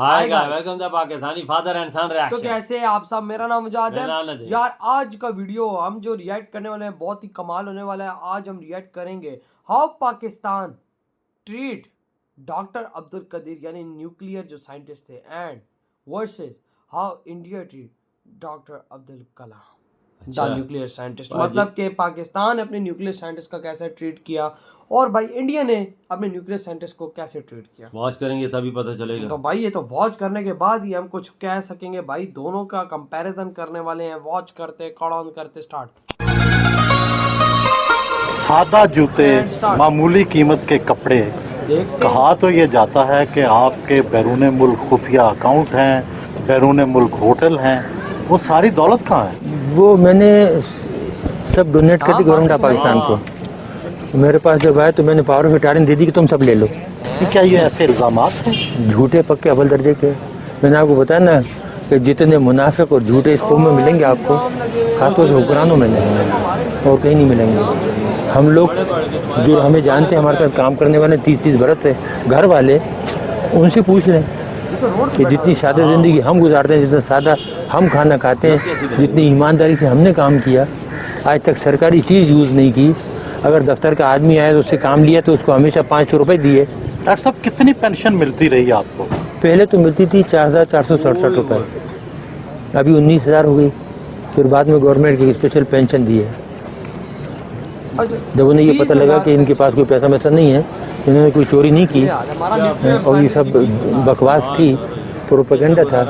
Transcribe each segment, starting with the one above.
Hi guys, welcome to Pakistani father and son तो reaction. कैसे हैं आप सब। मेरा नाम मुजाहिद मेरा नाम है। नदीम। यार आज का वीडियो हम जो रिएक्ट करने वाले हैं बहुत ही कमाल होने वाला है। आज हम रिएक्ट करेंगे how Pakistan treat doctor Abdul Qadeer यानी न्यूक्लियर जो साइंटिस्ट थे and versus how India treat doctor Abdul Kalam the nuclear scientist. मतलब कि पाकिस्तान ने अपने न्यूक्लियर साइंटिस्ट का कैसे ट्रीट किया और भाई इंडिया ने अपने न्यूक्लियर साइंटिस्ट को कैसे ट्रीट किया। वॉच करेंगे तभी पता चलेगा। तो भाई ये तो वॉच करने के बाद ही हम कुछ कह सकेंगे। भाई दोनों का कंपैरिजन करने वाले हैं। वॉच करते कड़ ऑन करते स्टार्ट। सादा जूते, मामूली कीमत के कपड़े। देखते कहा तो ये जाता है कि आपके बैरून मुल्क खुफिया अकाउंट हैं, बैरून मुल्क होटल हैं, वो सारी दौलत कहाँ है? वो मैंने सब डोनेट कर दी गवर्नमेंट ऑफ पाकिस्तान को। मेरे पास जब आए तो मैंने पावर ऑफ अटॉर्नी दे दी कि तुम सब ले लो। क्या ये ऐसे इल्ज़ामात हैं? झूठे पक्के अव्वल दर्जे के। मैंने आपको बताया ना कि जितने मुनाफिक और झूठे इस कौम में मिलेंगे आपको, खासतौर से हुक्मरानों में नहीं और कहीं नहीं मिलेंगे। हम लोग जो हमें जानते हैं, हमारे साथ काम करने वाले 30-30 बरस से घर वाले, उनसे पूछ लें कि जितनी सादा ज़िंदगी हम गुजारते हैं, जितना सादा हम खाना खाते हैं, जितनी ईमानदारी से हमने काम किया, आज तक सरकारी चीज़ यूज़ नहीं की। अगर दफ्तर का आदमी आया तो उससे काम लिया तो उसको हमेशा 500 रुपये दिए। डॉक्टर साहब, कितनी पेंशन मिलती रही आपको? पहले तो मिलती थी 4,467 रुपये, अभी 19,000 हो गई। फिर बाद में गवर्नमेंट की स्पेशल पेंशन दी है। जब उन्हें ये पता लगा कि इनके पास कोई पैसा वैसा नहीं है, इन्होंने कोई चोरी नहीं की और ये सब बकवास थी, प्रोपेगेंडा था,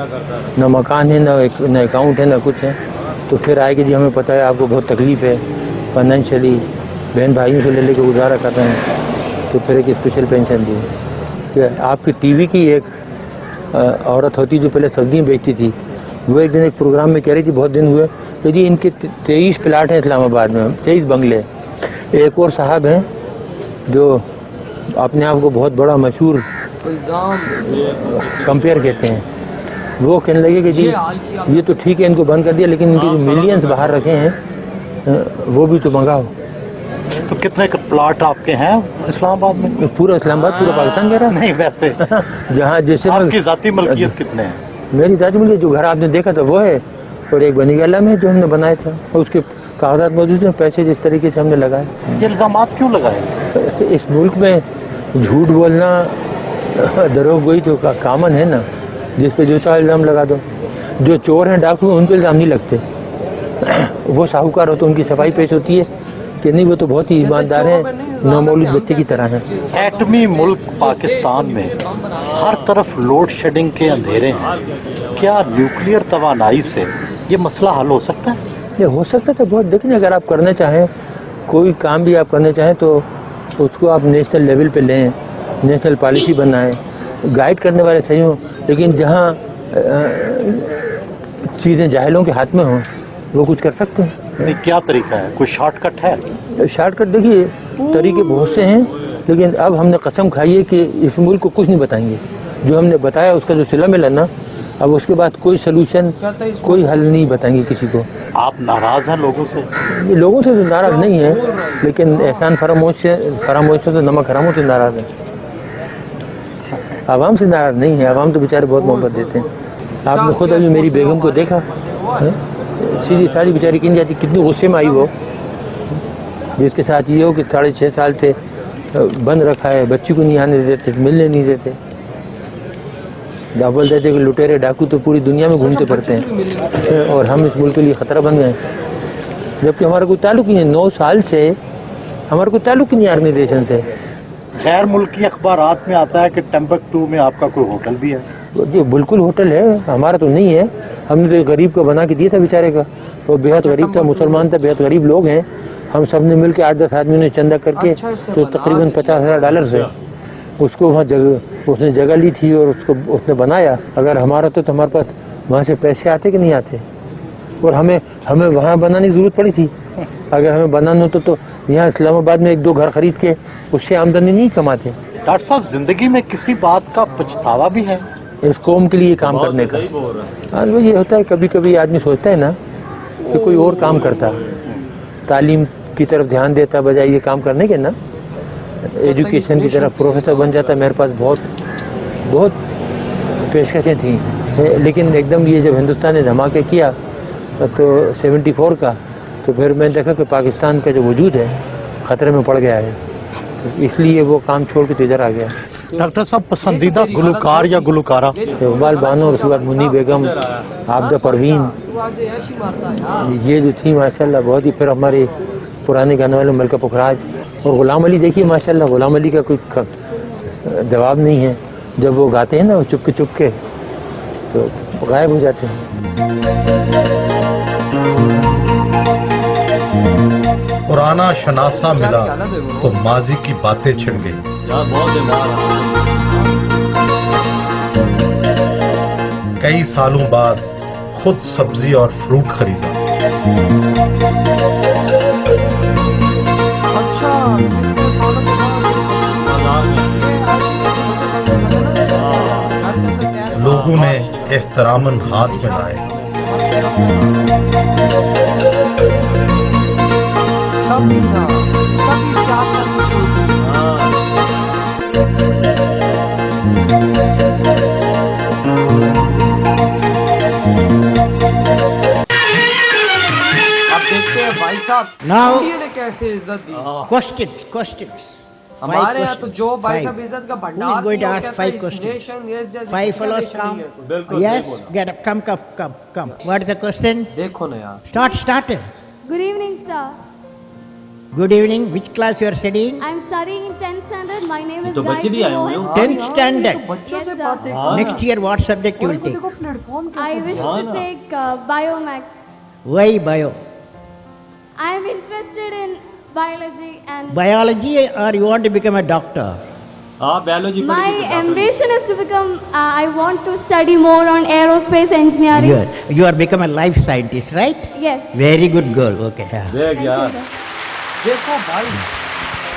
ना मकान है, ना अकाउंट है, ना कुछ है, तो फिर आए कि जी हमें पता है आपको बहुत तकलीफ़ है फाइनेंशियली, बहन भाइयों से ले लेके गुजारा करते हैं, तो फिर एक स्पेशल पेंशन दी। कि आपकी टीवी की एक औरत होती जो पहले सब्जियाँ बेचती थी, वो एक दिन एक प्रोग्राम में कह रही थी, बहुत दिन हुए, तो जी इनके 23 प्लाट हैं इस्लामाबाद में, 23 बंगले। एक और साहब हैं जो अपने आप को बहुत बड़ा मशहूर कंपेयर कहते हैं, वो कहने लगे कि जी ये तो ठीक है इनको बंद कर दिया, लेकिन इनके जो मिलियंस बाहर रखे हैं वो भी तो मंगाओ। तो कितने प्लाट आपके हैं इस्लामाबाद में? पूरा इस्लामाबाद, पूरा पाकिस्तान कह रहा है? नहीं, वैसे जहाँ जैसे आपकी ज़ाती मलकियत कितने हैं? मेरी ज़ाती मलकियत जो घर आपने देखा था वो है, और एक बनी गला में जो हमने बनाया था, और उसके कागजात मौजूद हैं, पैसे जिस तरीके से हमने लगाए। ये इल्ज़ामात क्यों लगाए? इस मुल्क में झूठ बोलना दरोगोई तो कामन है ना, जिस पे जो चाहे इल्ज़ाम लगा दो। जो चोर हैं, डाकू हैं, उन पर इल्ज़ाम नहीं लगते। वो साहूकार हो तो उनकी सफाई पेश होती है कि नहीं वो तो बहुत ही ईमानदार हैं, नौमौलूद बच्चे की तरह हैं। एटमी मुल्क पाकिस्तान में हर तरफ लोड शेडिंग के अंधेरे हैं। क्या न्यूक्लियर तवानाई से ये मसला हल हो सकता है? ये हो सकता था बहुत। देखिए, अगर आप करना चाहें, कोई काम भी आप करना चाहें तो उसको आप नेशनल लेवल पे लें, नेशनल पॉलिसी बनाएं, गाइड करने वाले सही हों, लेकिन जहाँ चीज़ें जाहिलों के हाथ में हों वो कुछ कर सकते हैं। नहीं, क्या तरीका है? कोई शॉर्टकट है? शॉर्टकट देखिए, तरीके बहुत से हैं, लेकिन अब हमने कसम खाई है कि इस मुल्क को कुछ नहीं बताएंगे। जो हमने बताया उसका जो सिला मिला ना, अब उसके बाद कोई सलूशन, कोई हल नहीं बताएंगे किसी को। आप नाराज़ हैं लोगों से? ये लोगों से तो नाराज़ नहीं है, लेकिन एहसान फरामोश से तो नमक हरामों से नाराज़ है। आवाम से नाराज़ नहीं है, आवाम तो बेचारे बहुत मोहब्बत देते हैं। आपने खुद अभी मेरी बेगम को देखा, सीधी सादी बेचारी किन जाती, कितनी गुस्से में आई वो, जिसके साथ ये हो कि 6.5 साल से बंद रखा है, बच्ची को नहीं आने देते, मिलने नहीं देते। बोल देते कि लुटेरे डाकू तो पूरी दुनिया में घूमते पड़ते हैं और हम इस मुल्क के लिए ख़तरा बन गए, जबकि हमारा कोई ताल्लुक नहीं है। 9 साल से हमारा कोई ताल्लुक नहीं है ऑर्गेनाइजेशन से। गैर मुल्की अखबारात में आता है कि टम्बकटू में आपका कोई होटल भी है। जी बिल्कुल होटल है, हमारा तो नहीं है। हमने तो एक गरीब को बना के दिया था बेचारे का, वो बेहद गरीब था, मुसलमान था, बेहद गरीब लोग हैं। हम सब ने मिल के 8-10 आदमियों ने चंदा करके तो तकरीबन $50,000 से उसको वहाँ उसने जगह ली थी और उसको उसने बनाया। अगर हमारा तो हमारे पास वहाँ से पैसे आते कि नहीं आते, और हमें वहाँ बनाने की ज़रूरत पड़ी थी। अगर हमें बनाना होता तो यहाँ इस्लामाबाद में 1-2 घर खरीद के उससे आमदनी नहीं कमाते। डॉक्टर साहब, जिंदगी में किसी बात का पछतावा भी है? इस कौम के लिए काम करने का। हाँ, वो ये होता है, कभी कभी आदमी सोचता है ना कि कोई और काम करता, तालीम की तरफ ध्यान देता बजाय ये काम करने के ना, एजुकेशन की तरफ प्रोफेसर बन जाता। मेरे पास बहुत पेशकशें थी, लेकिन एकदम ये जब हिंदुस्तान ने धमाके किया तो 74 का, तो फिर मैंने देखा कि पाकिस्तान का जो वजूद है ख़तरे में पड़ गया है, तो इसलिए वो काम छोड़ के तो इधर आ गया। डॉक्टर साहब, पसंदीदा गुलकार या गुलकारा? इकबाल बानो और उसके बाद मुन्नी बेगम, आबदा परवीन, तू आज ऐसी मारता है यार। ये जो थी माशाल्लाह बहुत ही। फिर हमारे पुराने गाने वाले मलका पुखराज और ग़ुलाम अली, देखिए माशाल्लाह ग़ुलाम अली का कोई जवाब नहीं है। जब वो गाते हैं ना वो चुप के तो गायब हो जाते हैं। पुराना शनासा मिला तो माजी की बातें छिड़ गई। यार बहुत बीमार है। कई सालों बाद खुद सब्जी और फ्रूट खरीदा। अच्छा, कितने सालों के बाद लोगों ने एहतरामन हाथ मिलाए। कभी ना कभी अब देखते हैं भाई साहब Now- इंडिया ने कैसे इज्जत दी। Questions. हमारे यहाँ तो जो भाई साहब इज्जत का Who भंडार is going to वो ask कहता 5 है, इस questions? nation, yes, जैसे 5 क्या fellows nation come. नहीं है कोई। बिल्कुल Yes, सही बोला। get up. Come. What is the question? देखो ना यार, Start. Good evening, sir. Good evening. Which class you are studying? I'm studying in 10th standard. My name is तो बच्चे भी आए हुए हो। 10th standard. बच्चों Yes, से sir. बातें हाँ। Next year, what subject you और will take? देखो प्लेटफॉर्म I कैसे wish हाँ to ना। take Biomax. Why bio? I am interested in biology and Biology, or you want to become a doctor? हाँ biology my ambition is to become, I want to study more on aerospace engineering. You are become a life scientist, right? Yes. Very good girl. Okay. Yeah. देख Thank you, यार sir. देखो भाई,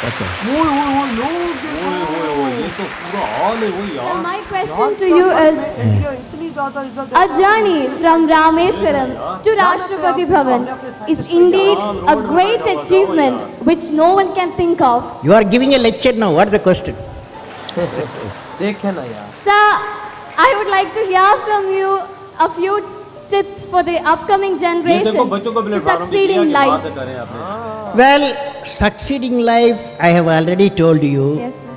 Okay. ओए लोग देखो। ओए ये तो पूरा हॉल है वो So यार। my question to you is, India इतनी ज्यादा इज्जत a journey from Rameshwaram to Rashtrapati Bhavan is indeed a great achievement which no one can think of. You are giving a lecture now. What is the question? देखे ना यार। Sir, I would like to hear from you a few tips for the upcoming ये देखो generation बच्चों को to platform succeed in life. बातें करें आपने। Well, succeeding life, I have already told you. Yes, sir.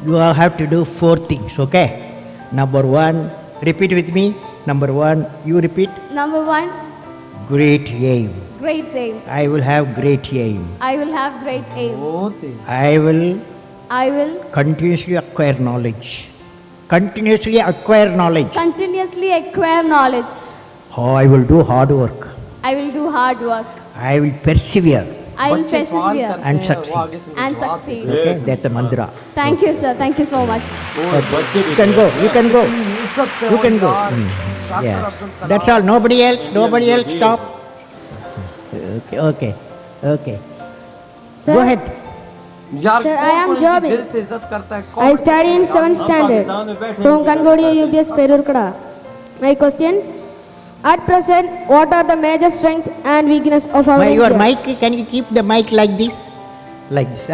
You have to do 4 things, okay? Number 1, repeat with me. Number 1, you repeat. Number 1, Great aim. great aim. I will have great aim. I will have great aim. होते I will I will continuously acquire knowledge. Continuously acquire knowledge. continuously acquire knowledge. Oh, I will do hard work. I will do hard work. I will persevere. I will बच्चे सवाल persevere करते And हैं, succeed. वो आगे से उनको and जवाब succeed. Okay, that's the mantra. Thank you, sir. Thank you so much. और बच्चे भी You can go. You can go. देते हैं। इज्जत पे You हो can go. यार। Doctor Yes. Abdul Kalam. That's all. Nobody else. Nobody else. Stop. Okay. Go ahead. यार Sir, I कौन am कौन jobbing. दिल से इज्जत करता है। I study in 7th standard Pakistan में बैठे from Kangodia UPS Perurkada. My question: at present, what are the major strengths and weakness of our Your India? mic, can you keep the mic like this? Like this.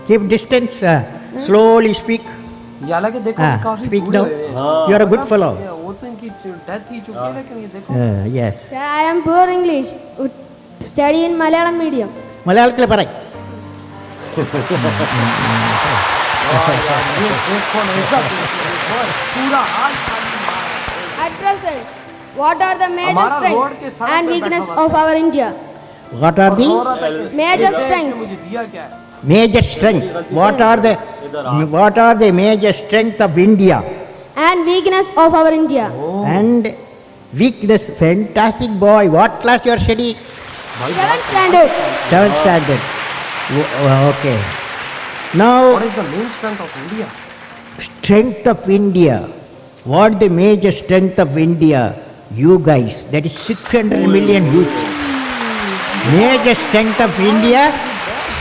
Keep distance. Slowly speak. ये हालांकि देखो हाँ, काफी speak बूढ़े now. हुए हैं। You are a good fellow. वो तो इनकी डेथ ही चुकी है, लेकिन ये देखो Yes. Sir, I am poor English. Study in Malayalam medium. മലയാളത്തിൽ പറ. ये देखो ना इज्जत देखो, पूरा हाल खाली। At present, what are the major हमारा रोड के strengths सड़क and पे weakness बैठा हुआ of our India? What are the औरत है कि Major इस देश ने strength. मुझे दिया क्या है? major strength? What are the major strength of India And weakness of our India. and weakness? Fantastic boy. What class you are studying? 7th standard. 7th standard. Okay. Now, What is the main strength of India? strength of India. What the major strength of India? You guys. That is 600 million youth. Major strength of India,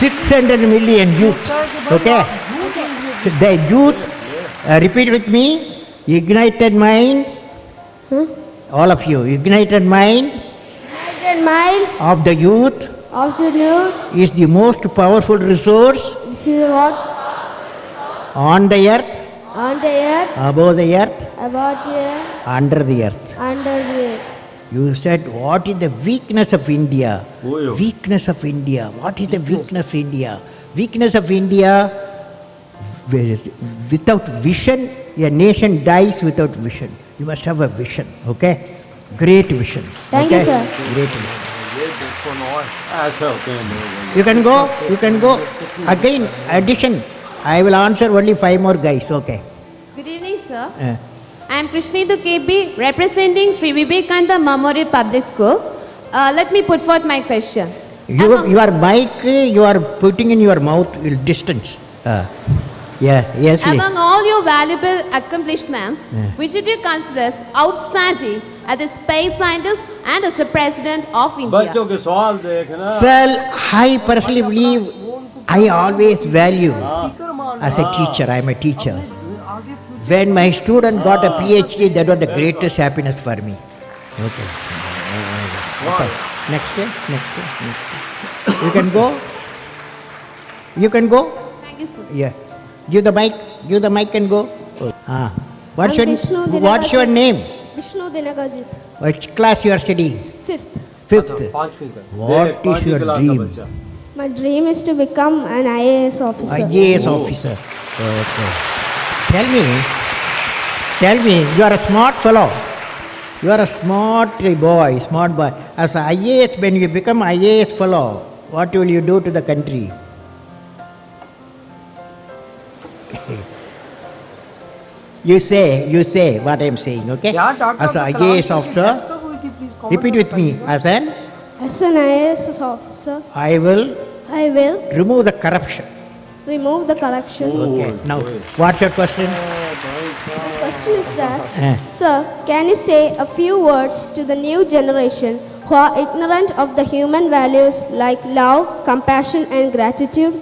600 million youth. Okay. So the youth, repeat with me. Ignited mind. All of you. Ignited mind United mind of the youth of the youth. is the most powerful resource This is what on the earth On the earth, above the earth, about the earth, under the earth. under the earth. You said, what is the weakness of India? Oh, yeah. Weakness of India. What is the weakness of India? Weakness of India, without vision, a nation dies without vision. You must have a vision, okay? Great vision. Thank you, okay? sir. Great vision. ऐसे होते हैं लोग। You can go. Again, addition. I will answer only 5 more guys, okay? Good evening, sir. Uh, I am Krishnidhu KB, representing Sri Vivekananda Memorial Public School. Let me put forth my question. your mic, you are putting in your mouth distance. Yes. Among all your valuable accomplishments, which do you consider as outstanding as a space scientist and as a president of India? बच्चों के सवाल देखना। Well, I personally believe I always value as a teacher. I am a teacher. When my student got a PhD, that was the greatest happiness for me. Okay. Next day. You can go. Thank you, sir. Yeah. Give the mic and go. What's I'm Vishnu what's your Dinakar. name? Vishnu Dinakajit, Which class you are studying? 5th. Fifth. पांचवी तक। What is your dream? My dream is to become an IAS officer. IAS officer. Okay. Tell me, you are a smart fellow. You are a smart boy. As a IAS, when you become IAS fellow, what will you do to the country? You say what I am saying, okay? क्या doctor As a Abdul Kalam IAS की officer, death कब हुई थी? Please comment repeat with me. As an, As an IAS officer, I will I will remove the corruption. remove the corruption. Okay. Now, what's your question? The question is that, Eh. sir, can you say a few words to the new generation who are ignorant of the human values like love, compassion, and gratitude?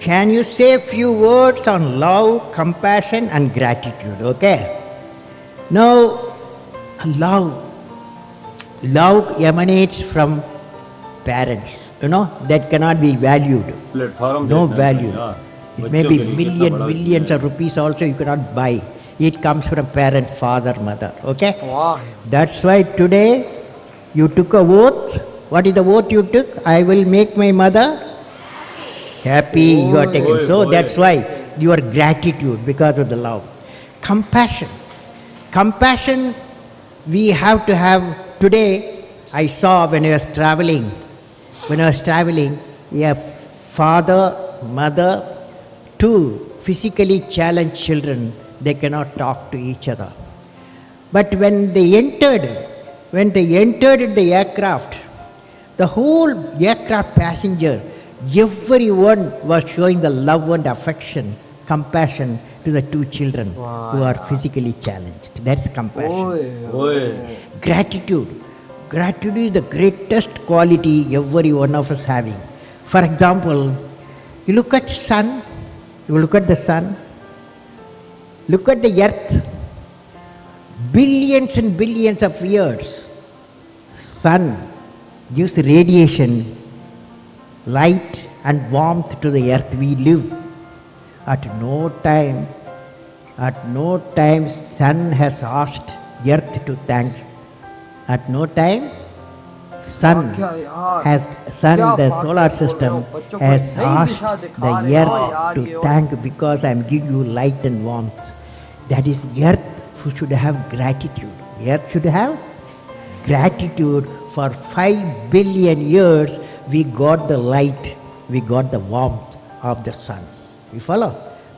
Can you say a few words on love, compassion, and gratitude? Okay. Now, love emanates from parents. That cannot be valued. Platform No value. It may be millions of rupees also you cannot buy. It comes from parent, father, mother. Okay. वाह That's why today you took a oath. What is the oath you took? I will make my mother happy. You are taking. So that's why your gratitude because of the love. Compassion we have to have today. I saw when I was traveling, a father, mother, 2 physically challenged children, they cannot talk to each other. But when they entered the aircraft, the whole aircraft passenger, everyone was showing the love and affection, compassion to the 2 children who are physically challenged. That's compassion. ओए Gratitude is the greatest quality every one of us having. For example, you look at the sun, look at the earth, billions and billions of years. Sun gives radiation, light and warmth to the earth we live. At no time sun has asked earth to thank. At no time sun क्या यार? the बात solar कर system रहे हो? बच्चों को has एक नई asked दिशा दिखा the रहे हो earth यार, to ये और- thank because I am giving you light and warmth. That is, earth should have gratitude. Earth should have gratitude. For 5 billion years we got the light, we got the warmth of the sun. You follow?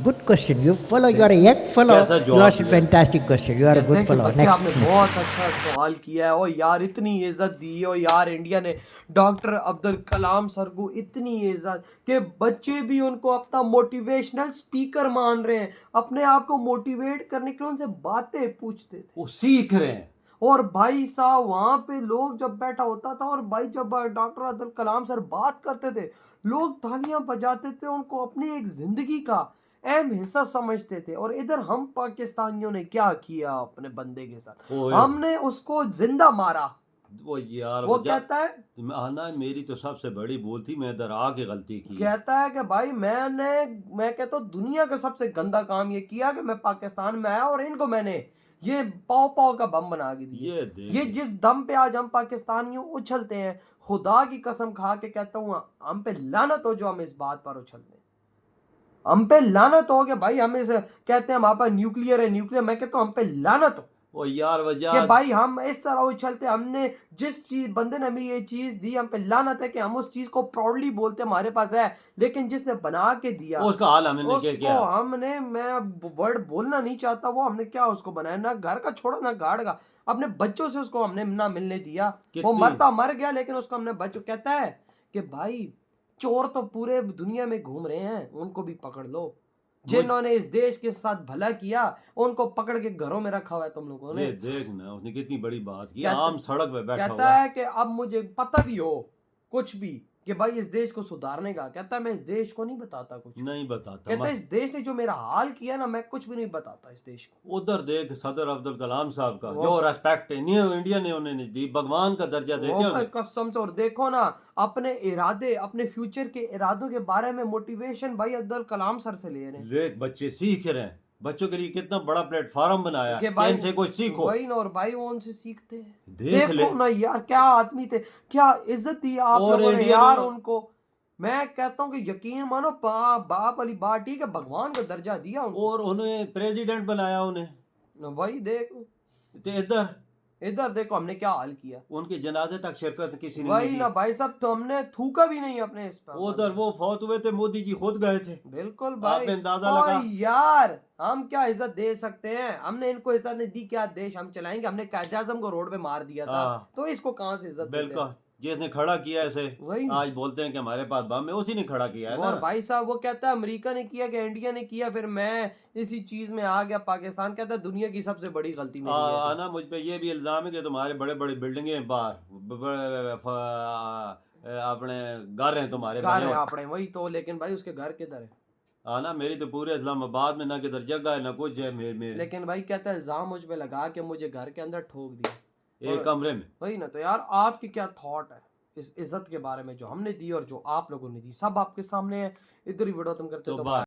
Good question. You follow. You are a young fellow. कैसा You जवाब asked a दिया? fantastic question. You are a good कहते हैं कि fellow. बच्चे आपने बहुत अच्छा सवाल किया है और यार इतनी इज्जत दी है और यार इंडिया ने डॉक्टर अब्दुल कलाम सर को इतनी इज्जत कि बच्चे भी उनको अपना मोटिवेशनल स्पीकर मान रहे हैं, अपने आप को मोटिवेट करने के लिए उनसे बातें पूछते थे। वो सीख रहे हैं। और भाई साहब वहाँ पे लोग जब बैठा होता था और भाई जब डॉक्टर अब्दुल कलाम सर बात करते थे लोग तालियां बजाते थे, उनको अपनी एक जिंदगी का अहम हिस्सा समझते थे। और इधर हम पाकिस्तानियों ने क्या किया अपने बंदे के साथ, ओए। हमने उसको जिंदा मारा, وہ یار وہ کہتا ہے آنا میری تو سب سے بڑی بھول تھی، میں ادھر آ کے غلطی کی. کہتا ہے کہ بھائی میں کہتا ہوں دنیا کا سب سے گندا کام یہ کیا کہ میں پاکستان میں آیا اور ان کو میں نے یہ پاؤ کا بم بنا کے دیا. یہ جس دم پہ آج ہم پاکستانیوں اچھلتے ہیں، خدا کی قسم کھا کے کہتا ہوں ہم پہ لعنت ہو جو ہم اس بات پر اچھلتے ہیں. ہم پہ لعنت ہو کہ بھائی ہم اسے کہتے ہیں ہمارے پاس نیوکلیئر ہے نیوکلیئر. میں کہتا ہوں ہم پہ لعنت ہو وہ یار وجہ کہ بھائی ہم اس طرح اچھلتے. ہم نے جس چیز بندے نے ہمیں یہ چیز دی، ہم پہ لعنت ہے کہ ہم اس چیز کو پراؤڈلی بولتے ہمارے پاس ہے، لیکن جس نے بنا کے دیا اس کا حال ہم نے کیا کیا. ہم نے، میں ورڈ بولنا نہیں چاہتا، وہ ہم نے کیا اس کو بنایا، نہ گھر کا چھوڑا نہ گاڑ کا. اپنے بچوں سے اس کو ہم نے نہ ملنے دیا. وہ مرتا مر گیا لیکن اس کو ہم نے بچوں. کہتا ہے کہ بھائی چور تو پورے دنیا میں گھوم رہے ہیں، ان کو بھی پکڑ لو. جنہوں نے اس دیش کے ساتھ بھلا کیا ان کو پکڑ کے گھروں میں رکھا ہوا ہے تم لوگوں نے. یہ دیکھ نا اس نے کتنی بڑی بات کی، عام سڑک پہ بیٹھا ہوا کہتا ہے کہ اب مجھے پتہ بھی ہو کچھ بھی کہ بھائی اس دیش کو سدھارنے کا. کہتا ہے میں اس دیش کو نہیں بتاتا کچھ نہیں بتاتا. کہتا ہے اس دیش نے جو میرا حال کیا نا میں کچھ بھی نہیں بتاتا اس دیش کو. ادھر دیکھ صدر عبدالکلام صاحب کا جو ریسپیکٹ انڈیا نے انہیں نہیں دی، بھگوان کا درجہ دیتے ہیں قسم سے. اور دیکھو نا اپنے ارادے، اپنے فیوچر کے ارادوں کے بارے میں موٹیویشن بھائی عبدالکلام سر سے لے رہے ہیں. دیکھ بچے سیکھ رہے ہیں، بچوں کے لیے کتنا بڑا پلیٹ فارم بنایا کہ ان سے کوئی سیکھو. وہی نا، اور بھائی وہ ان سے سیکھتے ہیں. دیکھ لے دیکھو نا یار کیا آدمی تھے، کیا عزت دی آپ لوگوں نے یار ان کو. میں کہتا ہوں کہ یقین مانو باپ والی بات ٹھیک ہے، بھگوان کا درجہ دیا ان کو. اور انہیں پریزیڈنٹ بنایا انہیں. بھائی دیکھ ادھر دیکھو ہم نے کیا حال کیا. ان کے جنازے تک شرکت کسی نے وہی نہیں نا کی. بھائی صاحب تو ہم نے تھوکا بھی نہیں اپنے اس پر. ادھر وہ فوت ہوئے تھے، مودی جی خود گئے تھے. بالکل آپ بھائی. نے اندازہ لگا یار ہم کیا عزت دے سکتے ہیں، ہم نے ان کو عزت نہیں دی. کیا دیش ہم چلائیں گے؟ ہم نے قائد اعظم کو روڈ پہ مار دیا تھا تو اس کو کہاں سے عزت دیتے ہیں؟ بالکل جس نے کھڑا کیا اسے آج بولتے ہیں کہ ہمارے پاس بم ہے، اسی نے کھڑا کیا ہے نا. اور بھائی صاحب وہ کہتا ہے امریکہ نے کیا کہ انڈیا نے کیا، پھر میں اسی چیز میں آ گیا. پاکستان کہتا ہے دنیا کی سب سے بڑی غلطی میری ہے. نا مجھ پہ یہ بھی الزام ہے کہ تمہارے بڑے بڑے بلڈنگیں باہر اپنے گھر ہیں تمہارے گھر ہیں اپنے. وہی تو، لیکن بھائی اس کے گھر کدھر ہے؟ نا میری تو پورے اسلام آباد میں نہ کدھر جگہ ہے نہ کچھ ہے لیکن بھائی کہتا ہے الزام مجھ پہ لگا کہ مجھے گھر کے اندر ٹھوک دیا ایک کمرے میں. وہی نا. تو یار آپ کی کیا تھاٹ ہے اس عزت کے بارے میں جو ہم نے دی اور جو آپ لوگوں نے دی؟ سب آپ کے سامنے ہے. ادھر ہی ویڈیو ختم کرتے تو